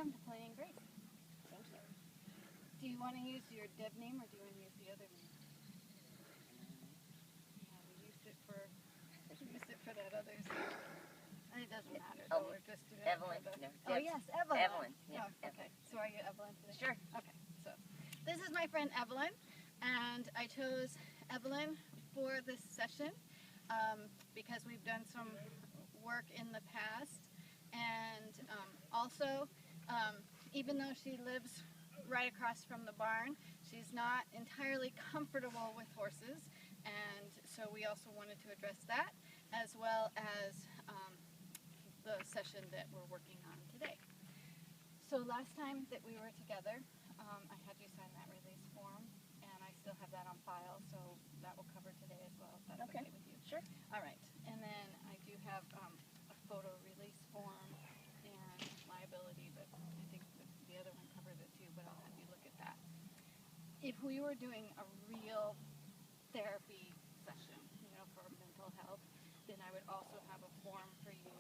welcome to Playing Grace. Thank you. Do you want to use your Deb name or do you want to use the other name? Yeah, we used it for that other thing. It doesn't matter. Oh, we're just doing Evelyn. it for the... No, Oh yes, Evelyn. Evelyn. Yeah. Oh, okay. So are you Evelyn today? Sure. Okay. So this is my friend Evelyn, and I chose Evelyn for this session because we've done some work in the past, and also even though she lives right across from the barn, she's not entirely comfortable with horses, and so we also wanted to address that as well as the session that we're working on today. So last time that we were together, I had you sign that release form, and I still have that on file, so that will cover today as well, if that's okay with you. Sure. All right, and then I do have a photo release form and liability, but I think the other one covers it too, but I'll have you look at that. If we were doing a real therapy session, for mental health, then I would also have a form for you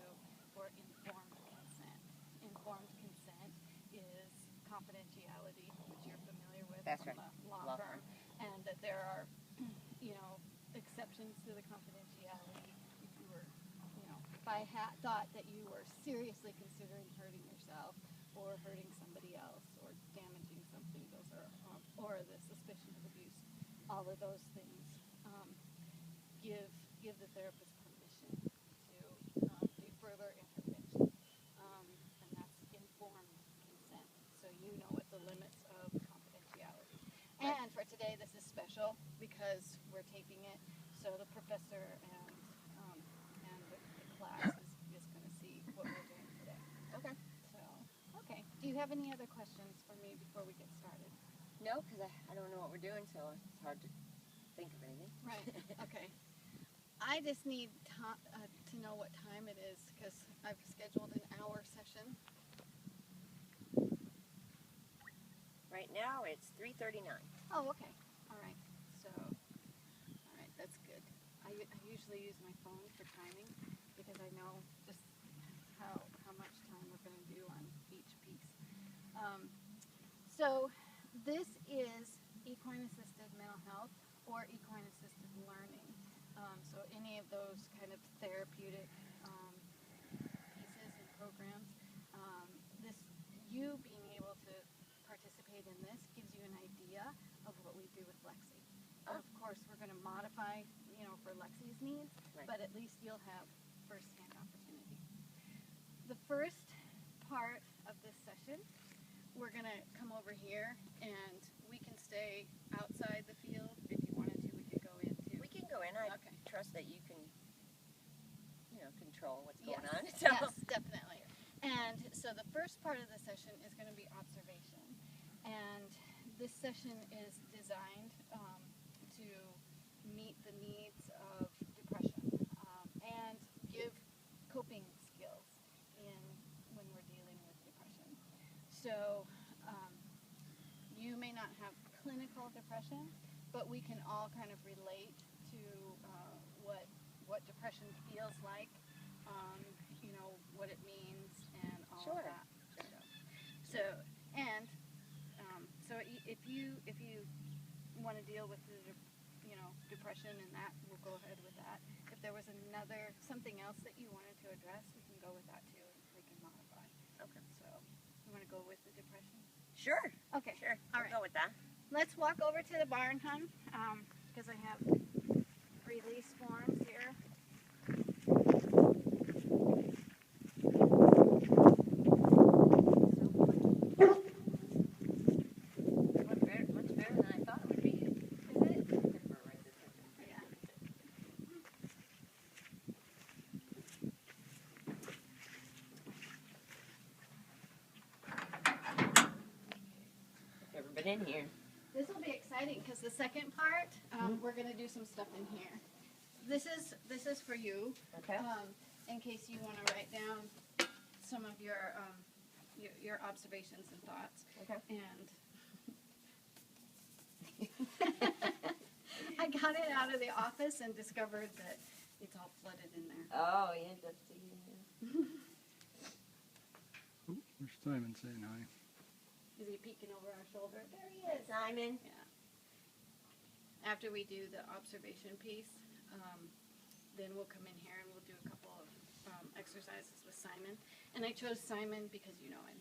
for informed consent. Informed consent is confidentiality, which you're familiar with That's from right. the law firm, and that there are, exceptions to the confidentiality if you were, if I thought that you were seriously considering hurting yourself or hurting somebody else or damaging something, those are, or the suspicion of abuse, all of those things give the therapist permission to do further intervention, and that's informed consent, so you know what the limits of confidentiality. And for today, this is special because we're taping it, so the professor and the class is going to see what we're doing today. Okay. So, okay. Do you have any other questions for me before we get started? No, because I don't know what we're doing, so it's hard to think of anything. Right. Okay. I just need to know what time it is because I've scheduled an hour session. Right now it's 3:39. Oh, okay. All right. So, all right, that's good. I usually use my phone for timing because I know just how much time we're going to do on each piece. So this is equine-assisted mental health or equine-assisted learning. So any of those kind of therapeutic pieces and programs, you being able to participate in this gives you an idea of what we do with Lexi. Of course, we're going to modify, for Lexi's needs, Right. but at least you'll have first-hand opportunity. The first part of this session, we're going to come over here, and we can stay outside the field. If you wanted to, we could go in too. We can go in. I Okay. trust that you can, control what's going Yes. on. So. Yes, definitely. And so the first part of the session is going to be observation. And this session is designed to meet the needs of depression and give coping skills when we're dealing with depression. So you may not have clinical depression, but we can all kind of relate to what depression feels like, what it means, and all Sure. of that. So if you want to deal with the depression and that, we'll go ahead with that. If there was something else that you wanted to address, we can go with that too. We can modify. Okay. So you want to go with the depression? Sure. Okay. Sure. All I'll right. go with that. Let's walk over to the barn, hon, because I have release forms here. Much better than I thought it would be. Is it? Yeah. Never been in here. This will be exciting because the second part, we're going to do some stuff in here. This is for you, Okay. in case you want to write down some of your observations and thoughts. Okay. And I got it out of the office and discovered that it's all flooded in there. Oh, yeah, that's the. Oh, there's Simon saying hi. Is he peeking over our shoulder? There he Hey, is. Simon. Yeah. After we do the observation piece, then we'll come in here and we'll do a couple of exercises with Simon. And I chose Simon because you know him.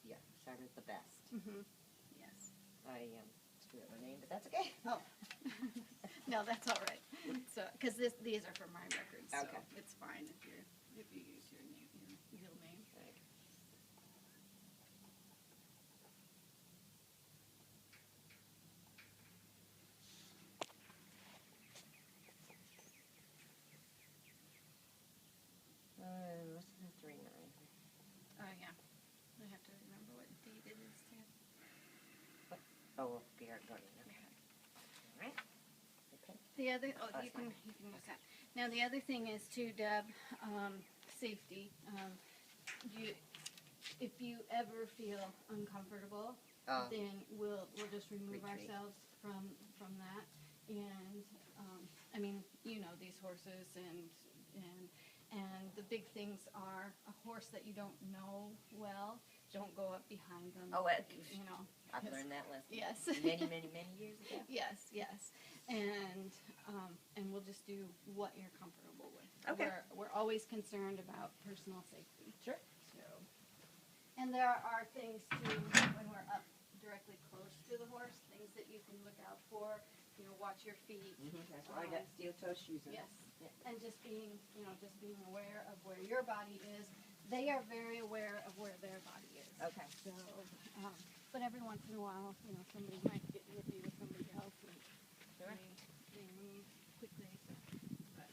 Yeah, Simon's the best. Mm-hmm. Yes. I screwed up my name, but that's okay. Oh. No, that's all right. So, because these are for my records, so Okay. it's fine if you use your name, your real name. Right. What's the 3-9? Oh yeah. I have to remember what date it is too. Oh, we are going in. Okay. All right. Okay. The other, That's you can use that. Now the other thing is too, Deb, safety. If you ever feel uncomfortable, then we'll just remove Retreat. ourselves from that. And I mean, you know these horses, and the big things are a horse that you don't know well. Don't go up behind them. Oh, you know. I've learned that lesson. Yes. Many, many, many years ago. Yes, yes, and we'll just do what you're comfortable with. Okay. We're always concerned about personal safety. Sure. So, and there are things too when we're up directly close to the horse, things that you can look out for. You know, watch your feet. That's why I got steel toe shoes on. Yes, Yeah. and just being aware of where your body is. They are very aware of where their body is. Okay. So, but every once in a while, somebody might get nippy with somebody else, and Sure. they move quickly. So. But.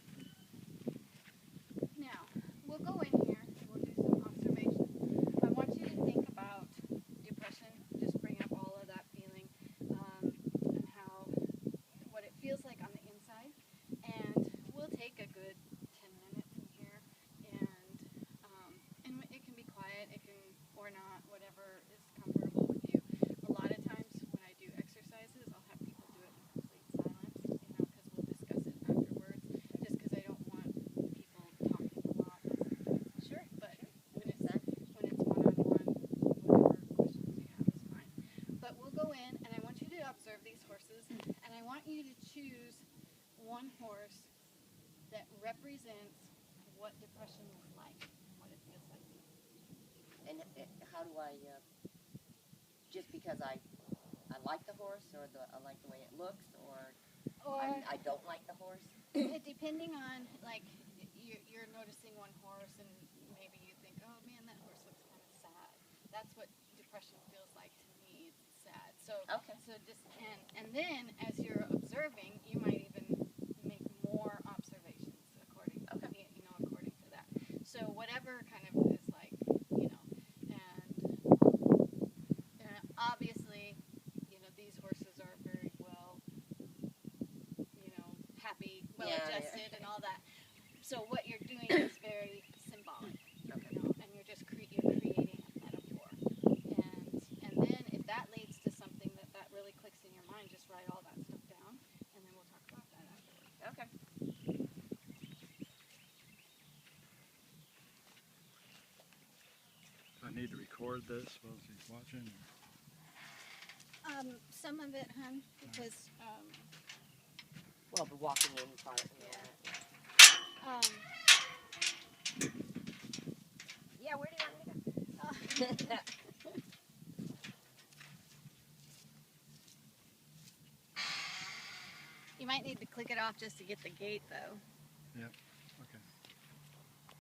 Now, we'll go in here, we'll do some observation. I want you to think about depression, just bring up all of that feeling, and what it feels like on the inside. And we'll take a good 10 minutes in here, and it can be quiet, it can, or not, whatever is comfortable with you. A lot of times when I do exercises, I'll have people do it in complete silence, because we'll discuss it afterwards, just because I don't want people talking a lot. Sure, but when it's one-on-one, whatever questions you have is fine. But we'll go in, and I want you to observe these horses, and I want you to choose one horse that represents what depression is like, what it feels like. And how do I, just because I like the horse, or I like the way it looks, or I don't like the horse? Depending on, like, you're noticing one horse, and maybe you think, oh man, that horse looks kind of sad. That's what depression feels like to me. It's sad. So, Okay. so just, and then as you're observing, you might even make more observations according to that. So whatever kind of is like, and obviously, these horses are very well, happy, well-adjusted, and all that. So what you're doing is very symbolic, and you're just creating a metaphor. And then if that leads to something that really clicks in your mind, just write all that stuff down, and then we'll talk about that afterwards. Okay. Do I need to record this while she's watching? Some of it, hon, because Well, the walking in part and all that. Yeah, where do you want me to go? you might need to click it off just to get the gate, though. Yep.